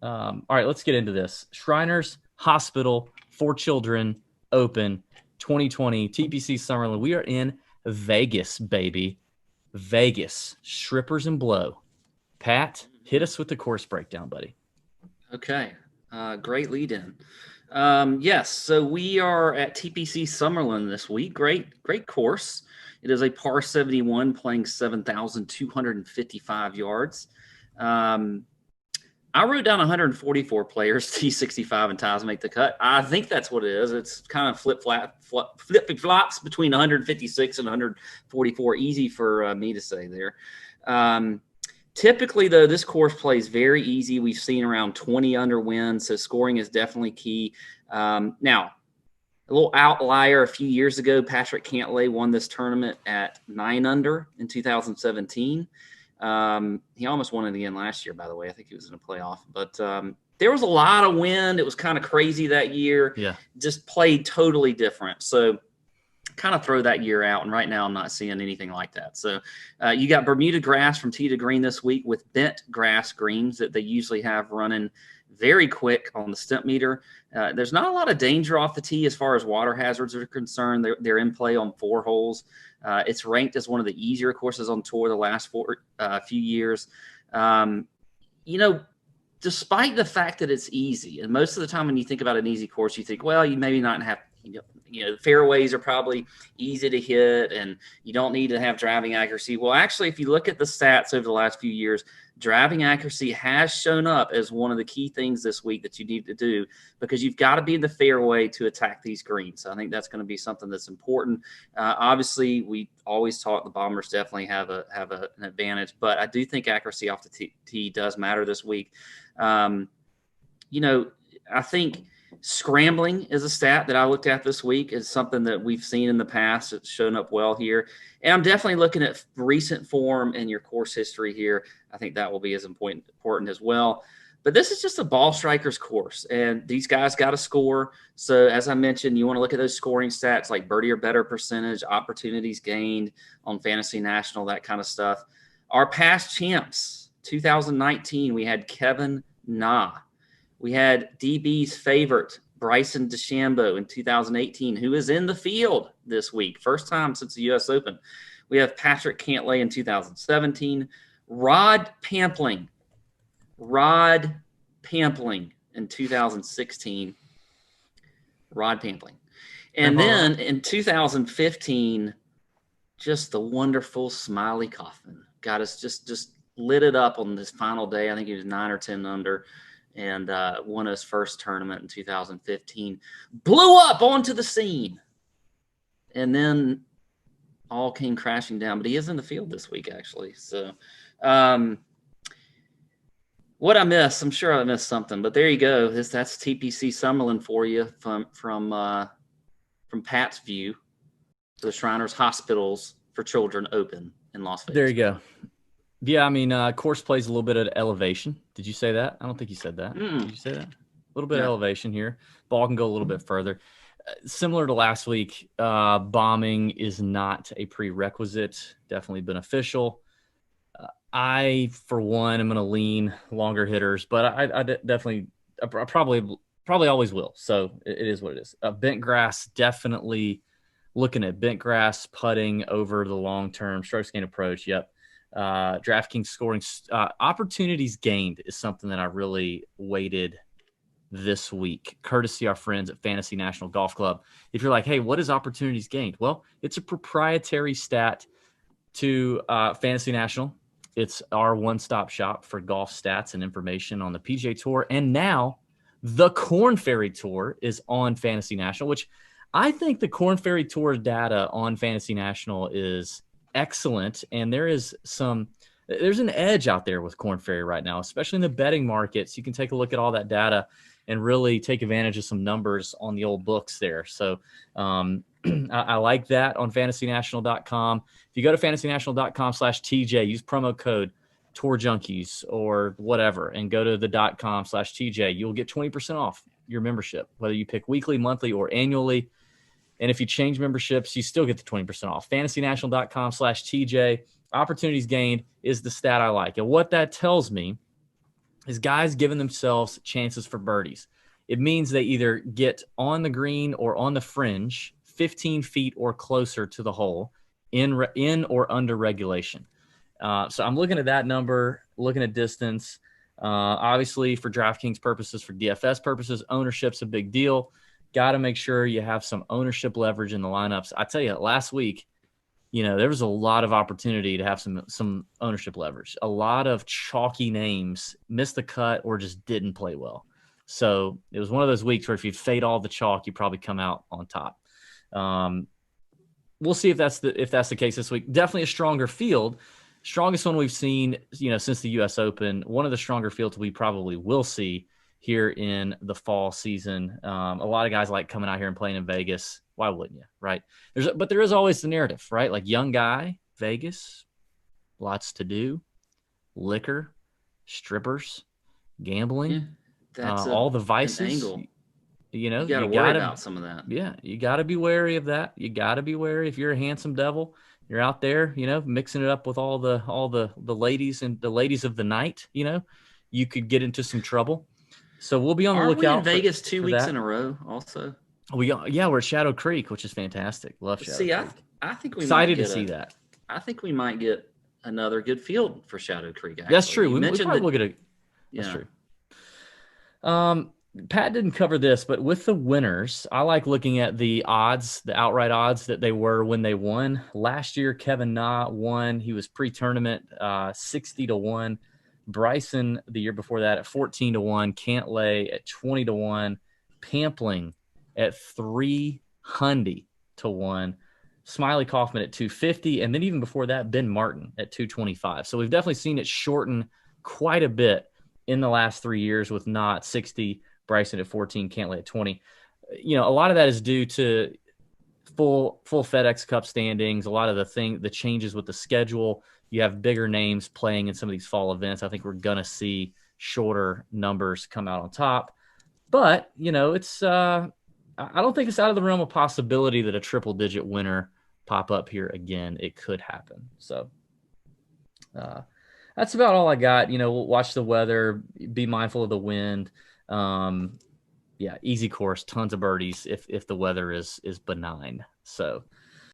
All right, let's get into this. Shriners Hospital for Children Open 2020 TPC Summerlin. We are in Vegas, baby. Vegas. Strippers and blow. Pat, hit us with the course breakdown, buddy. Okay, great lead in. Yes, so we are at TPC Summerlin this week. Great course. It is a par 71 playing 7,255 yards. I wrote down 144 players, T65 and ties make the cut. I think that's what it is. It's kind of flip-flops between 156 and 144. Easy for me to say there. Typically, though, this course plays very easy. We've seen around 20 under wind, so scoring is definitely key. Now, a little outlier a few years ago, Patrick Cantlay won this tournament at 9 under in 2017. He almost won it again last year, by the way. I think he was in a playoff. But there was a lot of wind. It was kind of crazy that year. Yeah. Just played totally different. So kind of throw that year out, and right now I'm not seeing anything like that. So you got Bermuda grass from tee to green this week with bent grass greens that they usually have running very quick on the stimp meter. There's not a lot of danger off the tee as far as water hazards are concerned. They're in play on 4 holes. It's ranked as one of the easier courses on tour the last few years. Despite the fact that it's easy, and most of the time when you think about an easy course, you think, well, you maybe not have the fairways are probably easy to hit and you don't need to have driving accuracy. Well, actually, if you look at the stats over the last few years, driving accuracy has shown up as one of the key things this week that you need to do, because you've got to be in the fairway to attack these greens. So I think that's going to be something that's important. Obviously, we always talk the Bombers definitely have an advantage, but I do think accuracy off the tee does matter this week. I think scrambling is a stat that I looked at this week. Is something that we've seen in the past. It's shown up well here. And I'm definitely looking at recent form and your course history here. I think that will be as important as well. But this is just a ball striker's course, and these guys got to score. So as I mentioned, you want to look at those scoring stats like birdie or better percentage, opportunities gained on Fantasy National, that kind of stuff. Our past champs, 2019, we had Kevin Na. We had DB's favorite, Bryson DeChambeau, in 2018, who is in the field this week. First time since the U.S. Open. We have Patrick Cantlay in 2017. Rod Pampling in 2016. Rod Pampling. And then in 2015, just the wonderful Smiley Kaufman. Got us just lit it up on this final day. I think he was 9 or 10 under. And won his first tournament in 2015. Blew up onto the scene. And then all came crashing down. But he is in the field this week, actually. So what I missed, I'm sure I missed something. But there you go. That's TPC Summerlin for you from Pat's view. The Shriners Hospitals for Children Open in Las Vegas. There you go. Yeah, I mean, course plays a little bit of elevation. Did you say that? I don't think you said that. Did you say that? A little bit of elevation here. Ball can go a little bit further. Similar to last week, bombing is not a prerequisite. Definitely beneficial. I, for one, am going to lean longer hitters, but I definitely, I probably always will. So it is what it is. Bent grass, definitely looking at bent grass, putting over the long-term strokes gain approach. Yep. Draftkings scoring opportunities gained is something that I really weighted this week, courtesy our friends at Fantasy National Golf Club. If you're like, hey, what is opportunities gained? Well, it's a proprietary stat to Fantasy National. It's our one-stop shop for golf stats and information on the PGA Tour. And now the Korn Ferry Tour is on Fantasy National, which I think the Korn Ferry Tour data on Fantasy National is excellent, and there's an edge out there with Korn Ferry right now, especially in the betting markets. You can take a look at all that data and really take advantage of some numbers on the old books there. So I like that on fantasynational.com. If you go to fantasynational.com/TJ, use promo code Tour Junkies or whatever, and go to the .com/TJ, you'll get 20% off your membership, whether you pick weekly, monthly, or annually. And if you change memberships, you still get the 20% off. fantasynational.com/TJ. Opportunities gained is the stat I like. And what that tells me is guys giving themselves chances for birdies. It means they either get on the green or on the fringe, 15 feet or closer to the hole in or under regulation. So I'm looking at that number, looking at distance. Obviously, for DraftKings purposes, for DFS purposes, ownership's a big deal. Got to make sure you have some ownership leverage in the lineups. I tell you, last week, there was a lot of opportunity to have some ownership leverage. A lot of chalky names missed the cut or just didn't play well. So it was one of those weeks where if you fade all the chalk, you probably come out on top. We'll see if that's the case this week. Definitely a stronger field. Strongest one we've seen, since the U.S. Open. One of the stronger fields we probably will see here in the fall season. A lot of guys like coming out here and playing in Vegas. Why wouldn't you, right? But there is always the narrative, right? Like young guy, Vegas, lots to do, liquor, strippers, gambling, all the vices. An angle. You got to worry about some of that. Yeah, you got to be wary of that. You got to be wary if you're a handsome devil. You're out there, mixing it up with all the ladies and the ladies of the night. You could get into some trouble. So we'll be on the lookout. Are we in Vegas 2 weeks in a row? Also, we're at Shadow Creek, which is fantastic. Love Shadow Creek. I think we excited to see that. I think we might get another good field for Shadow Creek. Actually. That's true. We probably will get a. That's true. Pat didn't cover this, but with the winners, I like looking at the odds, the outright odds that they were when they won. Last year, Kevin Na won. He was pre-tournament 60-1. Bryson the year before that at 14-1. Cantlay at 20-1. Pampling at 300-1. Smiley Kaufman at 250. And then even before that, Ben Martin at 225. So we've definitely seen it shorten quite a bit in the last 3 years with Na at 60, Bryson at 14, Cantlay at 20. A lot of that is due to full FedEx Cup standings. A lot of the changes with the schedule. You have bigger names playing in some of these fall events. I think we're going to see shorter numbers come out on top. But, it's I don't think it's out of the realm of possibility that a triple-digit winner pop up here again. It could happen. So that's about all I got. We'll watch the weather, be mindful of the wind. Easy course, tons of birdies if the weather is benign. So